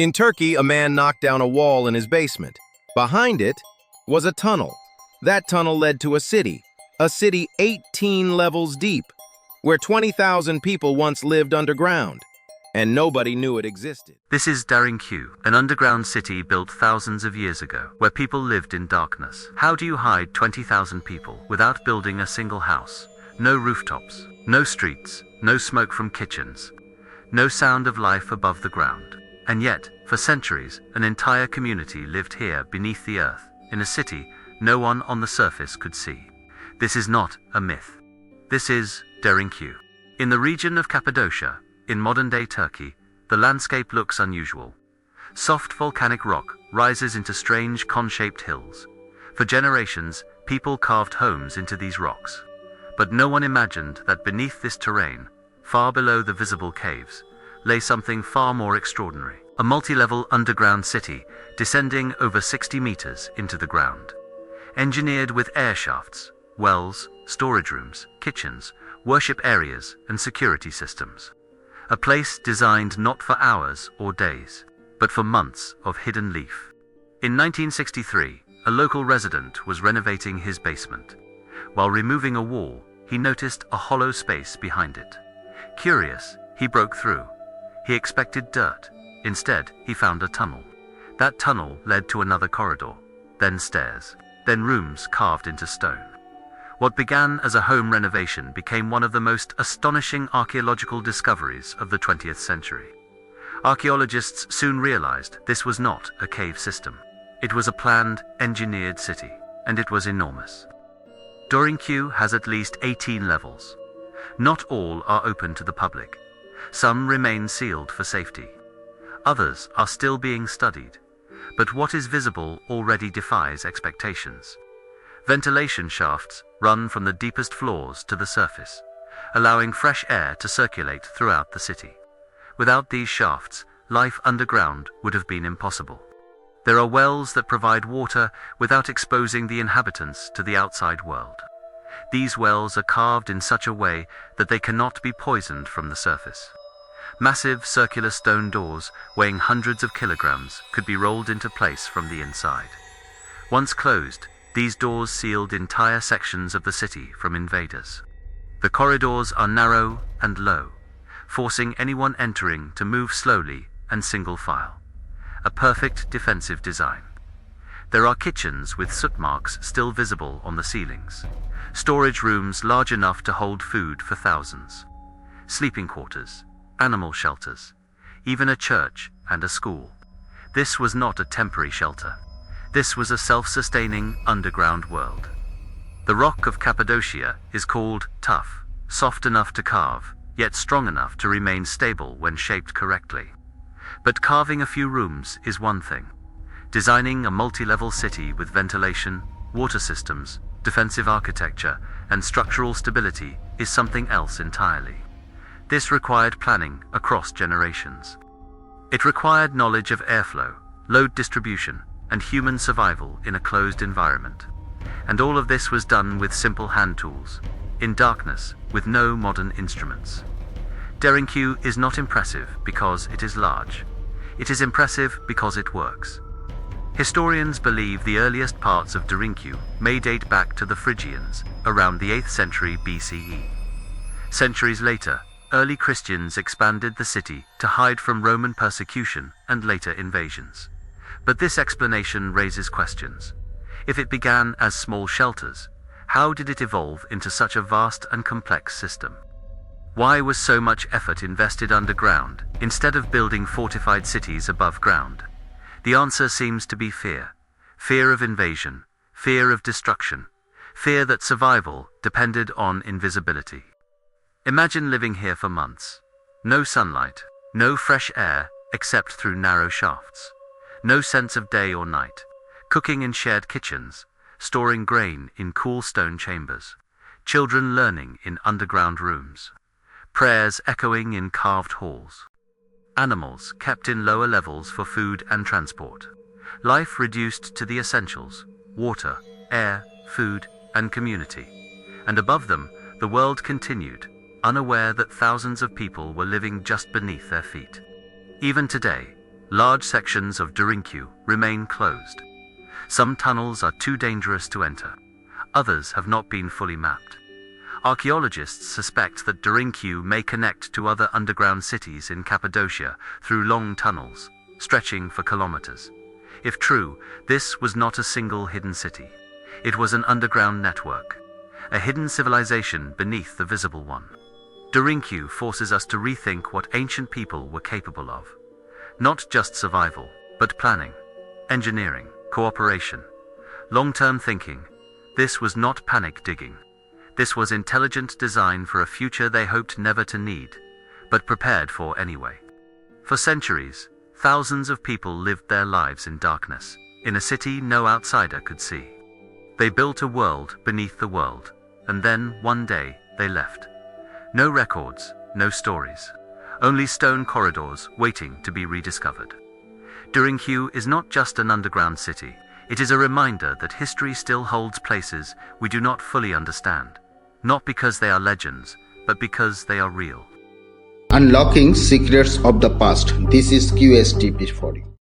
In Turkey, a man knocked down a wall in his basement. Behind it was a tunnel. That tunnel led to a city 18 levels deep, where 20,000 people once lived underground, and nobody knew it existed. This is Derinkuyu, an underground city built thousands of years ago, where people lived in darkness. How do you hide 20,000 people without building a single house? No rooftops, no streets, no smoke from kitchens, no sound of life above the ground. And yet, for centuries, an entire community lived here beneath the earth, in a city no one on the surface could see. This is not a myth. This is Derinkuyu. In the region of Cappadocia, in modern-day Turkey, the landscape looks unusual. Soft volcanic rock rises into strange con-shaped hills. For generations, people carved homes into these rocks. But no one imagined that beneath this terrain, far below the visible caves, lay something far more extraordinary. A multi-level underground city descending over 60 meters into the ground. Engineered with air shafts, wells, storage rooms, kitchens, worship areas, and security systems. A place designed not for hours or days, but for months of hidden life. In 1963, a local resident was renovating his basement. While removing a wall, he noticed a hollow space behind it. Curious, he broke through. He expected dirt. Instead, he found a tunnel. That tunnel led to another corridor, then stairs, then rooms carved into stone. What began as a home renovation became one of the most astonishing archaeological discoveries of the 20th century. Archaeologists soon realized this was not a cave system. It was a planned, engineered city, and it was enormous. Derinkuyu has at least 18 levels. Not all are open to the public. Some remain sealed for safety. Others are still being studied. But what is visible already defies expectations. Ventilation shafts run from the deepest floors to the surface, allowing fresh air to circulate throughout the city. Without these shafts, life underground would have been impossible. There are wells that provide water without exposing the inhabitants to the outside world. These wells are carved in such a way that they cannot be poisoned from the surface. Massive circular stone doors weighing hundreds of kilograms could be rolled into place from the inside. Once closed, these doors sealed entire sections of the city from invaders. The corridors are narrow and low, forcing anyone entering to move slowly and single file. A perfect defensive design. There are kitchens with soot marks still visible on the ceilings. Storage rooms large enough to hold food for thousands. Sleeping quarters, animal shelters, even a church and a school. This was not a temporary shelter. This was a self-sustaining underground world. The rock of Cappadocia is called tough, soft enough to carve, yet strong enough to remain stable when shaped correctly. But carving a few rooms is one thing. Designing a multi-level city with ventilation, water systems, defensive architecture, and structural stability is something else entirely. This required planning across generations. It required knowledge of airflow, load distribution, and human survival in a closed environment. And all of this was done with simple hand tools, in darkness, with no modern instruments. Derinkuyu is not impressive because it is large. It is impressive because it works. Historians believe the earliest parts of Derinkuyu may date back to the Phrygians, around the 8th century BCE. Centuries later, early Christians expanded the city to hide from Roman persecution and later invasions. But this explanation raises questions. If it began as small shelters, how did it evolve into such a vast and complex system? Why was so much effort invested underground, instead of building fortified cities above ground? The answer seems to be fear. Fear of invasion, fear of destruction, fear that survival depended on invisibility. Imagine living here for months. No sunlight, no fresh air except through narrow shafts. No sense of day or night. Cooking in shared kitchens, storing grain in cool stone chambers. Children learning in underground rooms. Prayers echoing in carved halls. Animals kept in lower levels for food and transport. Life reduced to the essentials: water, air, food, and community. And above them, the world continued, unaware that thousands of people were living just beneath their feet. Even today, Large sections of Derinkuyu remain closed. Some tunnels are too dangerous to enter. Others have not been fully mapped. Archaeologists suspect that Derinkuyu may connect to other underground cities in Cappadocia through long tunnels, stretching for kilometers. If true, this was not a single hidden city. It was an underground network, a hidden civilization beneath the visible one. Derinkuyu forces us to rethink what ancient people were capable of. Not just survival, but planning, engineering, cooperation, long-term thinking. This was not panic digging. This was intelligent design for a future they hoped never to need, but prepared for anyway. For centuries, thousands of people lived their lives in darkness, in a city no outsider could see. They built a world beneath the world, and then, one day, they left. No records, no stories. Only stone corridors waiting to be rediscovered. Derinkuyu is not just an underground city. It is a reminder that history still holds places we do not fully understand. Not because they are legends, but because they are real. Unlocking secrets of the past. This is QSTP for you.